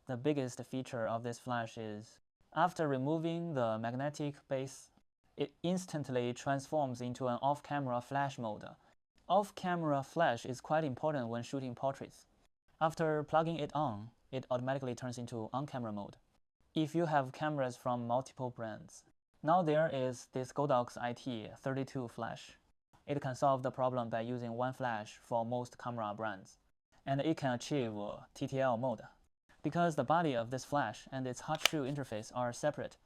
The biggest feature of this flash is, after removing the magnetic base, it instantly transforms into an off-camera flash mode. Off-camera flash is quite important when shooting portraits. After plugging it on, it automatically turns into on-camera mode. If you have cameras from multiple brands, now there is this Godox it32 flash. It can solve the problem by using one flash for most camera brands, and it can achieve TTL mode. Because the body of this flash and its hot shoe interface are separate,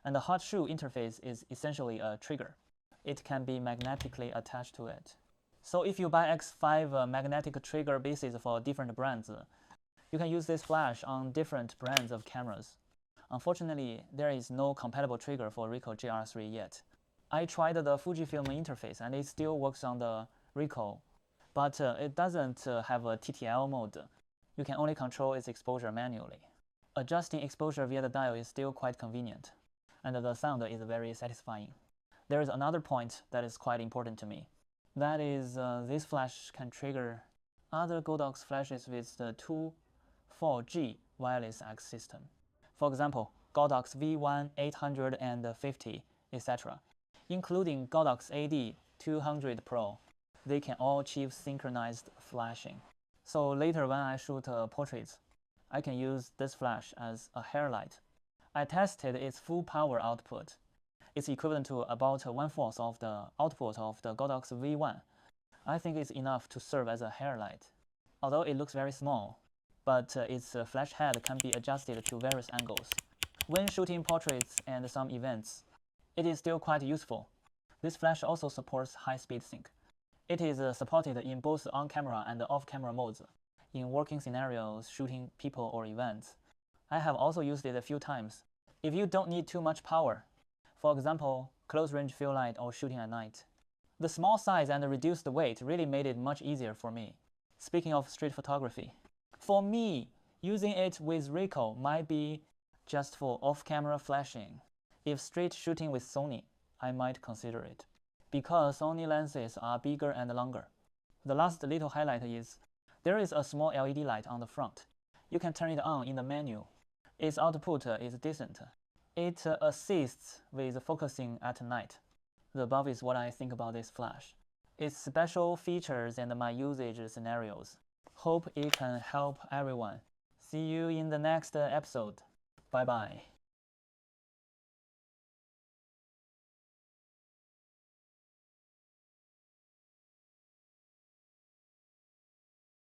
and the hot shoe interface is essentially a trigger. It can be magnetically attached to it. So if you buy X5 magnetic trigger bases for different brands, you can use this flash on different brands of cameras. Unfortunately, there is no compatible trigger for Ricoh GR3 yet. I tried the Fujifilm interface and it still works on the Ricoh, but it doesn't have a TTL mode. You can only control its exposure manually. Adjusting exposure via the dial is still quite convenient, and the sound is very satisfying. There is another point that is quite important to me. That is, this flash can trigger other Godox flashes with the 4G wireless X system. For example, Godox V1, 850, etc., including Godox AD200 Pro. They can all achieve synchronized flashing. So later when I shoot portraits, I can use this flash as a hairlight. I tested its full power output. It's equivalent to about 1/4 of the output of the Godox V1. I think it's enough to serve as a hairlight. Although it looks very small, but its flash head can be adjusted to various angles. When shooting portraits and some events, it is still quite useful. This flash also supports high-speed sync. It is supported in both on-camera and off-camera modes, in working scenarios, shooting people or events. I have also used it a few times. If you don't need too much power, for example, close-range field light or shooting at night. The small size and the reduced weight really made it much easier for me. Speaking of street photography, for me, using it with Ricoh might be just for off-camera flashing. If street shooting with Sony, I might consider it, because Sony lenses are bigger and longer. The last little highlight is, there is a small LED light on the front. You can turn it on in the menu. Its output is decent. It assists with focusing at night. The above is what I think about this flash, its special features and my usage scenarios. Hope it can help everyone. See you in the next episode. Bye bye.